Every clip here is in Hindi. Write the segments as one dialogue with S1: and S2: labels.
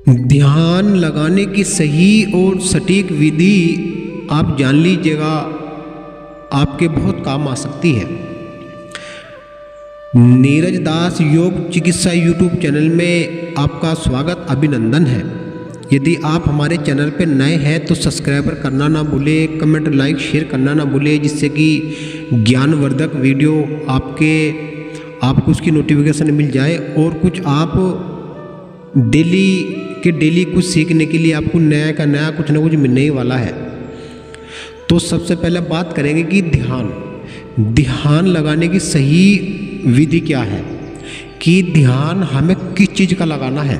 S1: ध्यान लगाने की सही और सटीक विधि आप जान लीजिएगा, आपके बहुत काम आ सकती है। नीरज दास योग चिकित्सा यूट्यूब चैनल में आपका स्वागत, अभिनंदन है। यदि आप हमारे चैनल पर नए हैं तो सब्सक्राइबर करना ना भूलें, कमेंट लाइक शेयर करना ना भूलें, जिससे कि ज्ञानवर्धक वीडियो आपको उसकी नोटिफिकेशन मिल जाए और कुछ आप डेली कुछ सीखने के लिए आपको नया का नया कुछ ना कुछ मिलने ही वाला है। तो सबसे पहले बात करेंगे कि ध्यान लगाने की सही विधि क्या है, कि ध्यान हमें किस चीज़ का लगाना है।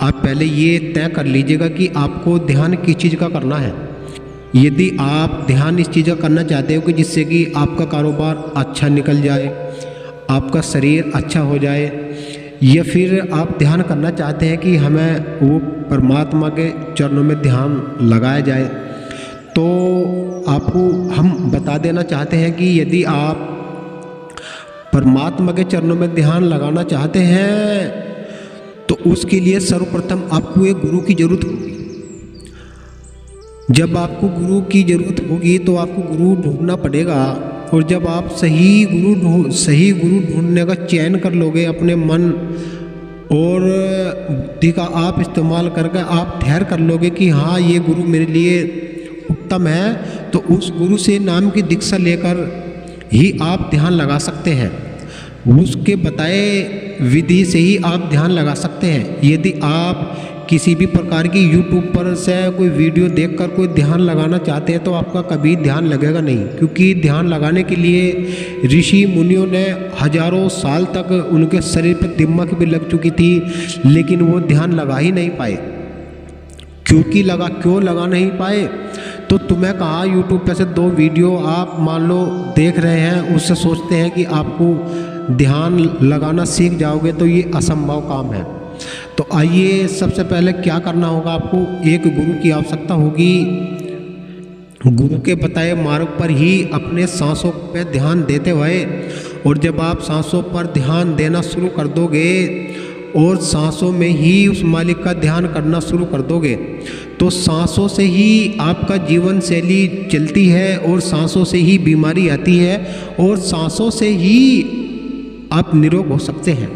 S1: आप पहले ये तय कर लीजिएगा कि आपको ध्यान किस चीज़ का करना है। यदि आप ध्यान इस चीज़ का करना चाहते हो कि जिससे कि आपका कारोबार अच्छा निकल जाए, आपका शरीर अच्छा हो जाए, या फिर आप ध्यान करना चाहते हैं कि हमें वो परमात्मा के चरणों में ध्यान लगाया जाए, तो आपको हम बता देना चाहते हैं कि यदि आप परमात्मा के चरणों में ध्यान लगाना चाहते हैं तो उसके लिए सर्वप्रथम आपको एक गुरु की जरूरत होगी। जब आपको गुरु की जरूरत होगी तो आपको गुरु ढूंढना पड़ेगा, और जब आप सही गुरु ढूंढने का चयन कर लोगे, अपने मन और बुद्धि का आप इस्तेमाल करके आप ठहर कर लोगे कि हाँ ये गुरु मेरे लिए उत्तम है, तो उस गुरु से नाम की दीक्षा लेकर ही आप ध्यान लगा सकते हैं। उसके बताए विधि से ही आप ध्यान लगा सकते हैं। यदि आप किसी भी प्रकार की यूट्यूब पर से कोई वीडियो देखकर कोई ध्यान लगाना चाहते हैं तो आपका कभी ध्यान लगेगा नहीं, क्योंकि ध्यान लगाने के लिए ऋषि मुनियों ने हजारों साल तक उनके शरीर पर दिमाग भी लग चुकी थी, लेकिन वो ध्यान लगा ही नहीं पाए। क्यों लगा नहीं पाए? तो तुम्हें कहा यूट्यूब पर से 2 वीडियो आप मान लो देख रहे हैं, उससे सोचते हैं कि आपको ध्यान लगाना सीख जाओगे, तो ये असंभव काम है। तो आइए, सबसे पहले क्या करना होगा, आपको एक गुरु की आवश्यकता होगी। गुरु के बताए मार्ग पर ही अपने सांसों पर ध्यान देते हुए, और जब आप सांसों पर ध्यान देना शुरू कर दोगे और सांसों में ही उस मालिक का ध्यान करना शुरू कर दोगे, तो सांसों से ही आपका जीवन शैली चलती है, और सांसों से ही बीमारी आती है, और सांसों से ही आप निरोग हो सकते हैं।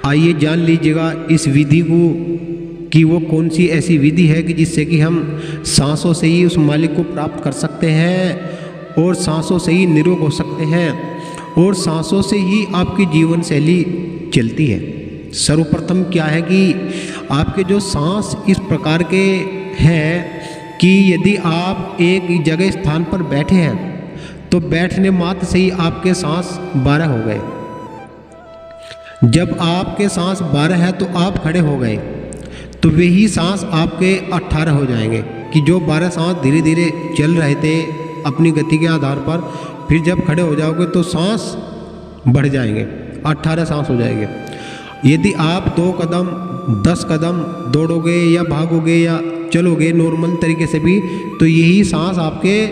S1: आइए जान लीजिएगा इस विधि को, कि वो कौन सी ऐसी विधि है कि जिससे कि हम सांसों से ही उस मालिक को प्राप्त कर सकते हैं, और सांसों से ही निरोग हो सकते हैं, और सांसों से ही आपकी जीवन शैली चलती है। सर्वप्रथम क्या है कि आपके जो सांस इस प्रकार के हैं कि यदि आप एक जगह स्थान पर बैठे हैं तो बैठने मात्र से ही आपके सांस 12 हो गए। जब आपके सांस 12 है तो आप खड़े हो गए, तो वही सांस आपके 18 हो जाएंगे, कि जो 12 सांस धीरे धीरे चल रहे थे अपनी गति के आधार पर, फिर जब खड़े हो जाओगे तो सांस बढ़ जाएंगे, 18 सांस हो जाएंगे। यदि आप 2 कदम 10 कदम दौड़ोगे या भागोगे या चलोगे नॉर्मल तरीके से भी, तो यही सांस आपके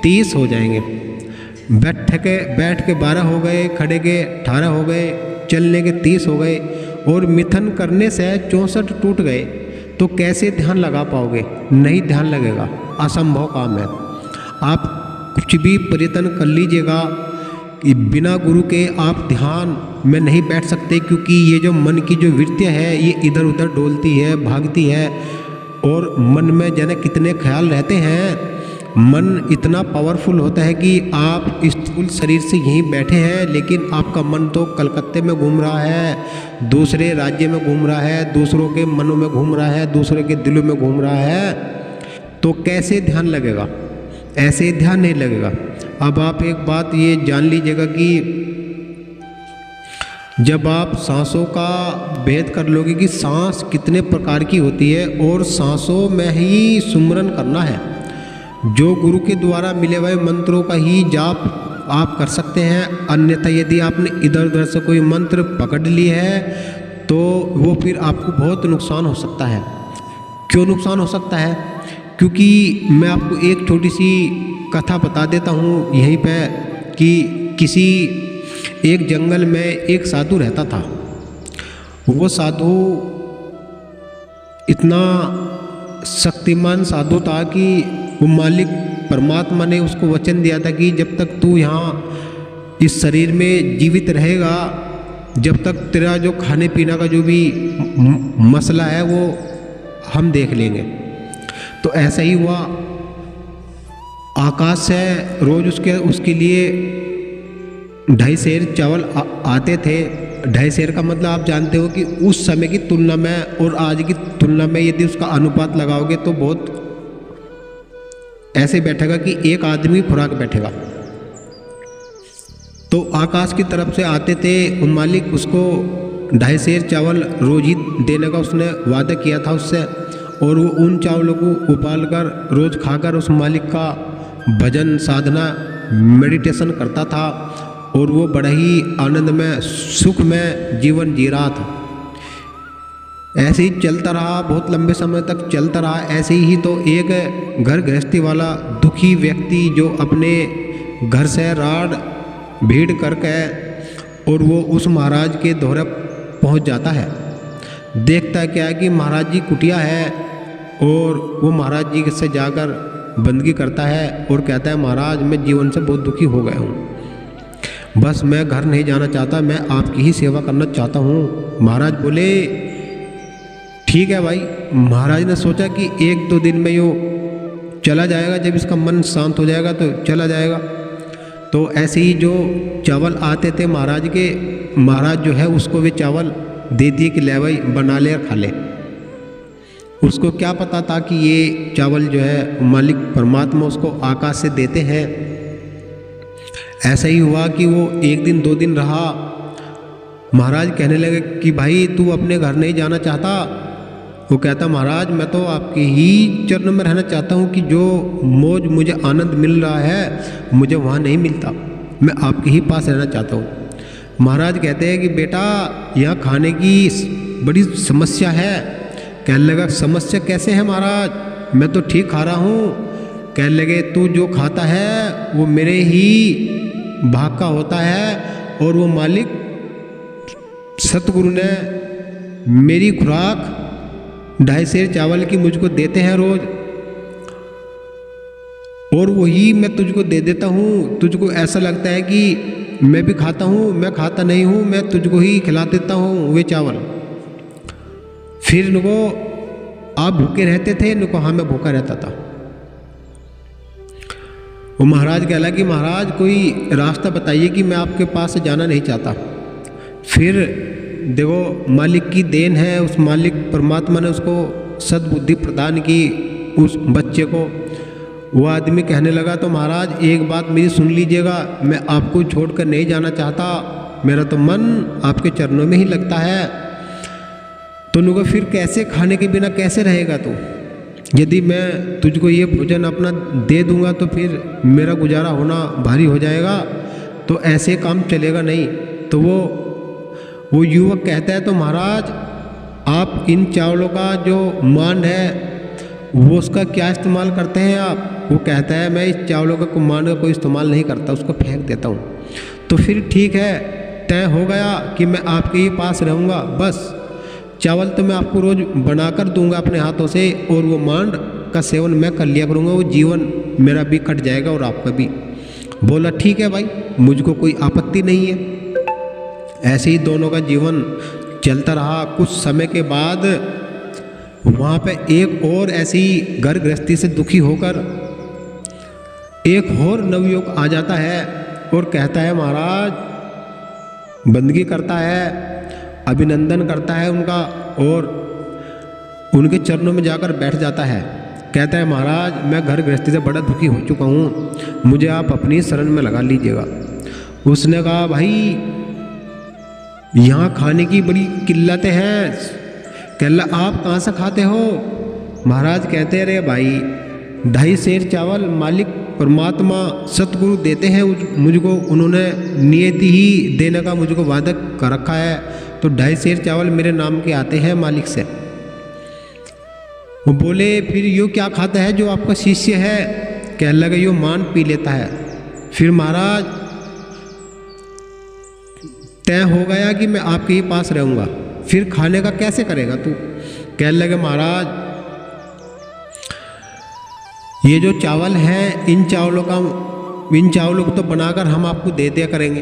S1: 30 हो जाएंगे। बैठ के 12 हो गए, खड़े के 18 हो गए, चलने के 30 हो गए, और मिथन करने से 64 टूट गए, तो कैसे ध्यान लगा पाओगे? नहीं ध्यान लगेगा, असंभव काम है। आप कुछ भी प्रयत्न कर लीजिएगा, बिना गुरु के आप ध्यान में नहीं बैठ सकते, क्योंकि ये जो मन की जो वृत्तियाँ है ये इधर उधर डोलती है, भागती है, और मन में जाने कितने ख्याल रहते हैं। मन इतना पावरफुल होता है कि आप स्थूल शरीर से यहीं बैठे हैं, लेकिन आपका मन तो कलकत्ते में घूम रहा है, दूसरे राज्य में घूम रहा है, दूसरों के मनों में घूम रहा है, दूसरे के दिलों में घूम रहा है, तो कैसे ध्यान लगेगा? ऐसे ध्यान नहीं लगेगा। अब आप एक बात ये जान लीजिएगा कि जब आप सांसों का भेद कर लोगे कि सांस कितने प्रकार की होती है, और सांसों में ही सुमरन करना है, जो गुरु के द्वारा मिले हुए मंत्रों का ही जाप आप कर सकते हैं। अन्यथा यदि आपने इधर उधर से कोई मंत्र पकड़ ली है तो वो फिर आपको बहुत नुकसान हो सकता है। क्यों नुकसान हो सकता है? क्योंकि मैं आपको एक छोटी सी कथा बता देता हूँ यहीं पे, कि किसी एक जंगल में एक साधु रहता था। वो साधु इतना शक्तिमान साधु था कि वो मालिक परमात्मा ने उसको वचन दिया था कि जब तक तू यहाँ इस शरीर में जीवित रहेगा, जब तक तेरा जो खाने पीने का जो भी मसला है वो हम देख लेंगे। तो ऐसा ही हुआ। आकाश से रोज उसके लिए 2.5 सेर चावल आते थे। 2.5 सेर का मतलब आप जानते हो कि उस समय की तुलना में और आज की तुलना में यदि उसका अनुपात लगाओगे तो बहुत ऐसे बैठेगा कि एक आदमी खुराक बैठेगा। तो आकाश की तरफ से आते थे। उन मालिक उसको 2.5 सेर चावल रोज ही देने का उसने वादा किया था उससे, और वो उन चावलों को उबाल कर रोज खाकर उस मालिक का भजन साधना मेडिटेशन करता था, और वो बड़ा ही आनंद में सुख में जीवन जी रहा था। ऐसे ही चलता रहा, बहुत लंबे समय तक चलता रहा। ऐसे ही तो एक घर गृहस्थी वाला दुखी व्यक्ति जो अपने घर से राड भीड़ करके और वो उस महाराज के दौरे पहुंच जाता है। देखता क्या है कि महाराज जी कुटिया है, और वो महाराज जी से जाकर बंदगी करता है और कहता है महाराज मैं जीवन से बहुत दुखी हो गया हूँ, बस मैं घर नहीं जाना चाहता, मैं आपकी ही सेवा करना चाहता हूँ। महाराज बोले ठीक है भाई। महाराज ने सोचा कि 1-2 दिन में यो चला जाएगा, जब इसका मन शांत हो जाएगा तो चला जाएगा। तो ऐसे ही जो चावल आते थे महाराज के, महाराज जो है उसको वे चावल दे दिए कि ले भाई बना ले और खा ले। उसको क्या पता था कि ये चावल जो है मालिक परमात्मा उसको आकाश से देते हैं। ऐसा ही हुआ कि वो 1 दिन 2 दिन रहा। महाराज कहने लगे कि भाई तू अपने घर नहीं जाना चाहता? वो कहता महाराज मैं तो आपके ही चरण में रहना चाहता हूँ, कि जो मौज मुझे आनंद मिल रहा है मुझे वहाँ नहीं मिलता, मैं आपके ही पास रहना चाहता हूँ। महाराज कहते हैं कि बेटा यहाँ खाने की बड़ी समस्या है। कहने लगा समस्या कैसे है महाराज, मैं तो ठीक खा रहा हूँ। कहने लगे तू जो खाता है वो मेरे ही भाग का होता है, और वो मालिक सतगुरु ने मेरी खुराक 2.5 सेर चावल की मुझको देते हैं रोज, और वही मैं तुझको दे देता हूँ। तुझको ऐसा लगता है कि मैं भी खाता हूँ, मैं खाता नहीं हूँ, मैं तुझको ही खिला देता हूँ वे चावल। फिर नुको आप भूखे रहते थे? नुको हाँ मैं भूखा रहता था। वो महाराज कहला कि महाराज कोई रास्ता बताइए कि मैं आपके पास से जाना नहीं चाहता। फिर देखो मालिक की देन है, उस मालिक परमात्मा ने उसको सद्बुद्धि प्रदान की उस बच्चे को। वो आदमी कहने लगा तो महाराज एक बात मेरी सुन लीजिएगा, मैं आपको छोड़कर नहीं जाना चाहता, मेरा तो मन आपके चरणों में ही लगता है। तो नुको फिर कैसे खाने के बिना कैसे रहेगा तू? यदि मैं तुझको ये भोजन अपना दे दूंगा तो फिर मेरा गुजारा होना भारी हो जाएगा, तो ऐसे काम चलेगा नहीं। तो वो युवक कहता है तो महाराज आप इन चावलों का जो मान है वो उसका क्या इस्तेमाल करते हैं आप? वो कहता है मैं इस चावलों का मान का कोई इस्तेमाल नहीं करता, उसको फेंक देता हूँ। तो फिर ठीक है, तय हो गया कि मैं आपके ही पास रहूँगा, बस चावल तो मैं आपको रोज़ बनाकर दूंगा अपने हाथों से, और वो मांड का सेवन मैं कर लिया करूँगा, वो जीवन मेरा भी कट जाएगा और आपका भी। बोला ठीक है भाई, मुझको कोई आपत्ति नहीं है। ऐसे ही दोनों का जीवन चलता रहा। कुछ समय के बाद वहाँ पे एक और ऐसी घर गृहस्थी से दुखी होकर एक और नवयुवक आ जाता है और कहता है महाराज, बंदगी करता है, अभिनंदन करता है उनका, और उनके चरणों में जाकर बैठ जाता है। कहता है महाराज मैं घर गृहस्थी से बड़ा दुखी हो चुका हूँ, मुझे आप अपनी शरण में लगा लीजिएगा। उसने कहा भाई यहाँ खाने की बड़ी किल्लतें हैं। कहला आप कहाँ से खाते हो? महाराज कहते हैं अरे भाई 2.5 सेर चावल मालिक परमात्मा सतगुरु देते हैं मुझको, उन्होंने नियति ही देने का मुझको वादा कर रखा है, तो 2.5 सेर चावल मेरे नाम के आते हैं मालिक से। वो बोले फिर यो क्या खाता है जो आपका शिष्य है? कहने लगा यो मान पी लेता है। फिर महाराज तय हो गया कि मैं आपके ही पास रहूँगा, फिर खाने का कैसे करेगा तू? कहने लगे महाराज ये जो चावल है इन चावलों को तो बनाकर हम आपको दे दिया करेंगे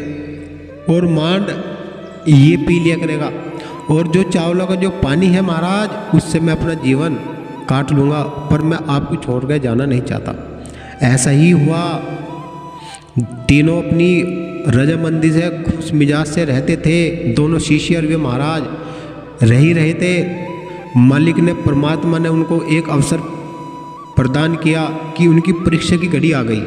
S1: और मांड ये पी लिया करेगा, और जो चावलों का जो पानी है महाराज उससे मैं अपना जीवन काट लूँगा, पर मैं आपको छोड़ कर जाना नहीं चाहता। ऐसा ही हुआ। तीनों अपनी रजामंदी से खुश मिजाज से रहते थे। दोनों शिष्य और वे महाराज रह ही रहे थे। मालिक ने परमात्मा ने उनको एक अवसर प्रदान किया कि उनकी परीक्षा की घड़ी आ गई।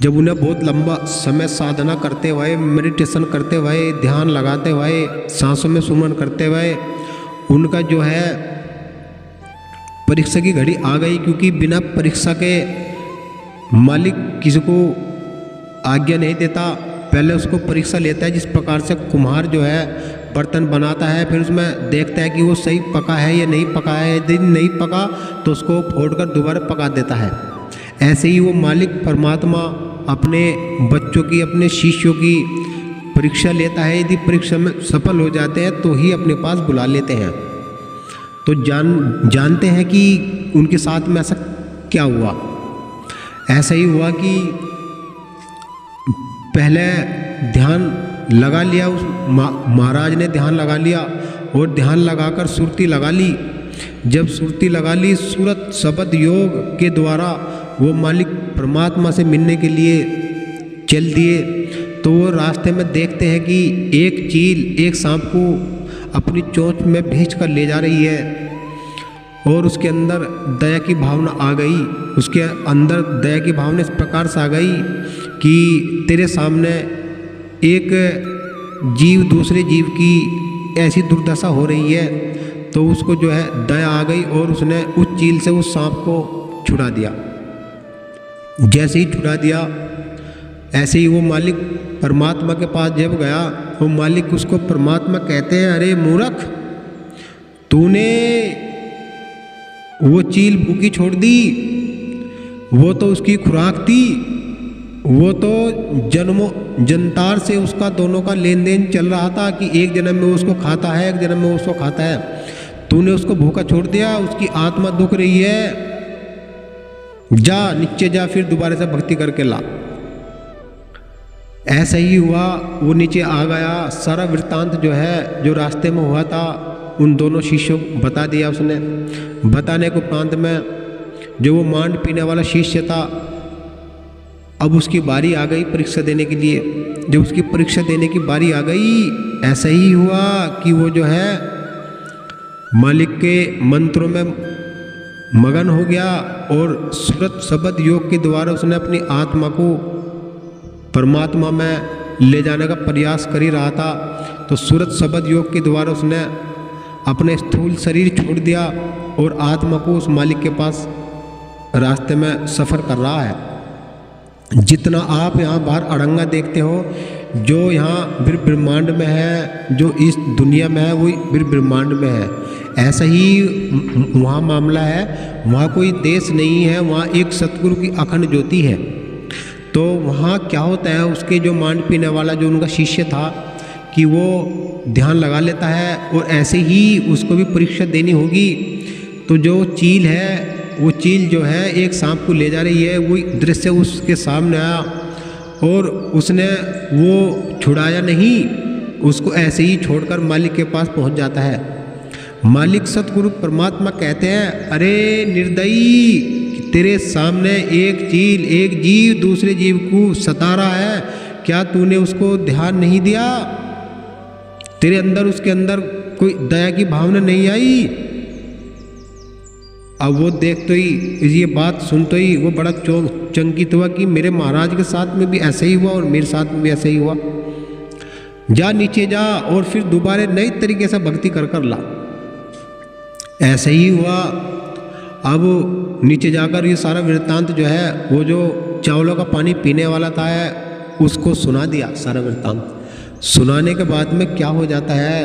S1: जब उन्हें बहुत लंबा समय साधना करते हुए, मेडिटेशन करते हुए, ध्यान लगाते हुए, सांसों में सुमन करते हुए उनका जो है परीक्षा की घड़ी आ गई। क्योंकि बिना परीक्षा के मालिक किसी को आज्ञा नहीं देता, पहले उसको परीक्षा लेता है। जिस प्रकार से कुम्हार जो है बर्तन बनाता है, फिर उसमें देखता है कि वो सही पका है या नहीं पका है। यदि नहीं पका तो उसको फोड़कर दोबारा पका देता है। ऐसे ही वो मालिक परमात्मा अपने बच्चों की, अपने शिष्यों की परीक्षा लेता है। यदि परीक्षा में सफल हो जाते हैं तो ही अपने पास बुला लेते हैं। तो जानते हैं कि उनके साथ में ऐसा क्या हुआ। ऐसा ही हुआ कि पहले ध्यान लगा लिया, उस महाराज ने ध्यान लगा लिया और ध्यान लगाकर सुरती लगा ली। जब सुरती लगा ली, सूरत शब्द योग के द्वारा वो मालिक परमात्मा से मिलने के लिए चल दिए। तो वो रास्ते में देखते हैं कि एक चील एक सांप को अपनी चोंच में भींच कर ले जा रही है और उसके अंदर दया की भावना आ गई। उसके अंदर दया की भावना इस प्रकार से आ गई कि तेरे सामने एक जीव दूसरे जीव की ऐसी दुर्दशा हो रही है, तो उसको जो है दया आ गई और उसने उस चील से उस सांप को छुड़ा दिया। जैसे ही छुड़ा दिया, ऐसे ही वो मालिक परमात्मा के पास जब गया, वो मालिक उसको परमात्मा कहते हैं, अरे मूर्ख, तूने वो चील भूखी छोड़ दी, वो तो उसकी खुराक थी, वो तो जन्मों जन्तार से उसका दोनों का लेन देन चल रहा था कि एक जन्म में उसको खाता है, एक जन्म में उसको खाता है। तूने उसको भूखा छोड़ दिया, उसकी आत्मा दुख रही है, जा नीचे जा, फिर दोबारा से भक्ति करके ला। ऐसा ही हुआ, वो नीचे आ गया। सारा वृत्तांत जो है जो रास्ते में हुआ था उन दोनों शिष्यों को बता दिया उसने। बताने के उपरांत में जो वो मांड पीने वाला शिष्य था, अब उसकी बारी आ गई परीक्षा देने के लिए। जब उसकी परीक्षा देने की बारी आ गई, ऐसा ही हुआ कि वो जो है मालिक के मंत्रों में मगन हो गया और सूरत शब्द योग के द्वारा उसने अपनी आत्मा को परमात्मा में ले जाने का प्रयास कर ही रहा था। तो सूरत शब्द योग के द्वारा उसने अपने स्थूल शरीर छोड़ दिया और आत्मा को उस मालिक के पास रास्ते में सफ़र कर रहा है। जितना आप यहाँ बाहर अड़ंगा देखते हो, जो यहाँ ब्रह्मांड में है, जो इस दुनिया में है, वही ब्रह्मांड में है। ऐसा ही वहाँ मामला है। वहाँ कोई देश नहीं है, वहाँ एक सतगुरु की अखंड ज्योति है। तो वहाँ क्या होता है, उसके जो मांड पीने वाला जो उनका शिष्य था कि वो ध्यान लगा लेता है और ऐसे ही उसको भी परीक्षा देनी होगी। तो जो चील है, वो चील जो है एक सांप को ले जा रही है, वो दृश्य उसके सामने आया और उसने वो छुड़ाया नहीं, उसको ऐसे ही छोड़कर मालिक के पास पहुंच जाता है। मालिक सतगुरु परमात्मा कहते हैं, अरे निर्दयी, तेरे सामने एक चील एक जीव दूसरे जीव को सता रहा है, क्या तूने उसको ध्यान नहीं दिया? तेरे अंदर उसके अंदर कोई दया की भावना नहीं आई? अब वो देखते ही, ये बात सुनते ही वो बड़ा चंकित हुआ कि मेरे महाराज के साथ में भी ऐसा ही हुआ और मेरे साथ में भी ऐसा ही हुआ। जा नीचे जा और फिर दोबारा नई तरीके से भक्ति कर कर ला। ऐसा ही हुआ। अब नीचे जाकर ये सारा वृत्तांत जो है, वो जो चावलों का पानी पीने वाला था उसको सुना दिया। सारा वृत्तांत सुनाने के बाद में क्या हो जाता है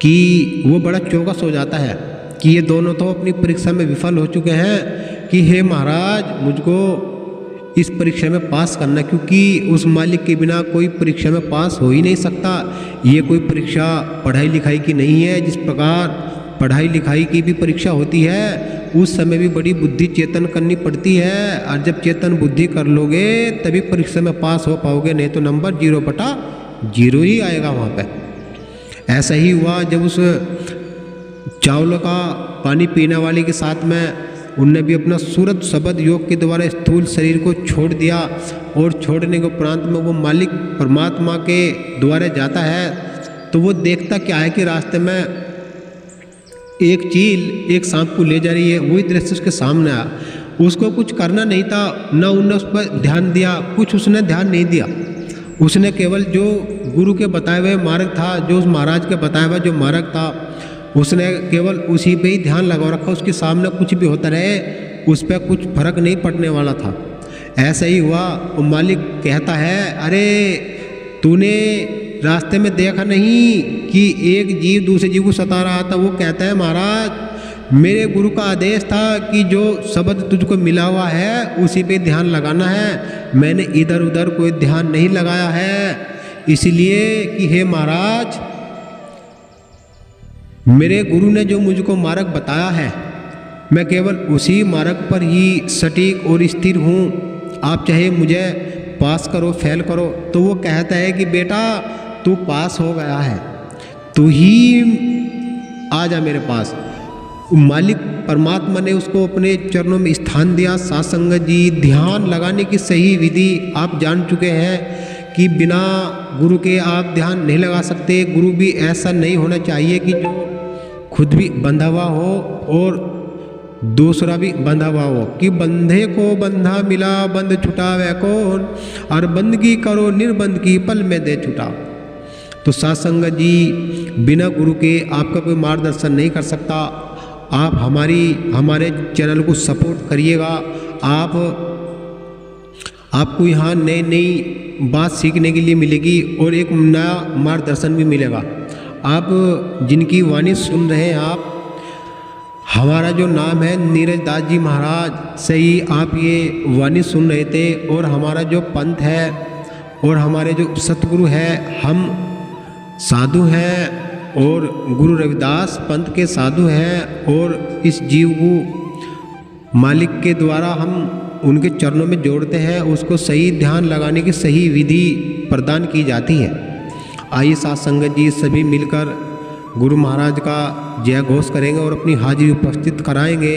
S1: कि वो बड़ा चौकस हो जाता है कि ये दोनों तो अपनी परीक्षा में विफल हो चुके हैं कि हे महाराज, मुझको इस परीक्षा में पास करना, क्योंकि उस मालिक के बिना कोई परीक्षा में पास हो ही नहीं सकता। ये कोई परीक्षा पढ़ाई लिखाई की नहीं है। जिस प्रकार पढ़ाई लिखाई की भी परीक्षा होती है, उस समय भी बड़ी बुद्धि चेतन करनी पड़ती है, और जब चेतन बुद्धि कर लोगे तभी परीक्षा में पास हो पाओगे, नहीं तो नंबर 0/0 ही आएगा वहाँ पे। ऐसा ही हुआ जब उस चावल का पानी पीने वाले के साथ में उनने भी अपना सूरत शब्द योग के द्वारा स्थूल शरीर को छोड़ दिया, और छोड़ने के उपरांत में वो मालिक परमात्मा के द्वारा जाता है, तो वो देखता क्या है कि रास्ते में एक चील एक सांप को ले जा रही है, वही दृश्य उसके सामने आया। उसको कुछ करना नहीं था, न उनने उस पर ध्यान दिया, कुछ उसने ध्यान नहीं दिया। उसने केवल जो गुरु के बताए हुए मार्ग था, जो उस महाराज के बताया हुआ जो मार्ग था, उसने केवल उसी पे ही ध्यान लगा रखा। उसके सामने कुछ भी होता रहे उस पर कुछ फर्क नहीं पड़ने वाला था। ऐसा ही हुआ। वो मालिक कहता है, अरे तूने रास्ते में देखा नहीं कि एक जीव दूसरे जीव को सता रहा था? वो कहता है, महाराज मेरे गुरु का आदेश था कि जो शब्द तुझको मिला हुआ है उसी पे ध्यान लगाना है, मैंने इधर उधर कोई ध्यान नहीं लगाया है, इसलिए कि हे महाराज मेरे गुरु ने जो मुझको मार्ग बताया है, मैं केवल उसी मार्ग पर ही सटीक और स्थिर हूँ। आप चाहे मुझे पास करो फेल करो। तो वो कहता है कि बेटा तू पास हो गया है, तू ही आ जा मेरे पास। मालिक परमात्मा ने उसको अपने चरणों में स्थान दिया। साथ संगत जी, ध्यान लगाने की सही विधि आप जान चुके हैं कि बिना गुरु के आप ध्यान नहीं लगा सकते। गुरु भी ऐसा नहीं होना चाहिए कि जो खुद भी बंधा हुआ हो और दूसरा भी बंधा हुआ हो, कि बंधे को बंधा मिला बंध छुटावे कौन, और बंदगी करो निर्बंध की पल में दे छुटा। तो साथ संगत जी, बिना गुरु के आपका कोई मार्गदर्शन नहीं कर सकता। आप हमारे चैनल को सपोर्ट करिएगा। आपको यहाँ नई नई बात सीखने के लिए मिलेगी और एक नया मार्गदर्शन भी मिलेगा। आप जिनकी वाणी सुन रहे हैं, आप हमारा जो नाम है नीरज दास जी महाराज से ही आप ये वाणी सुन रहे थे। और हमारा जो पंथ है और हमारे जो सतगुरु है, हम साधु हैं और गुरु रविदास पंथ के साधु हैं, और इस जीव को मालिक के द्वारा हम उनके चरणों में जोड़ते हैं। उसको सही ध्यान लगाने की सही विधि प्रदान की जाती है। आइए साथ संगत जी सभी मिलकर गुरु महाराज का जय घोष करेंगे और अपनी हाजिरी उपस्थित कराएंगे।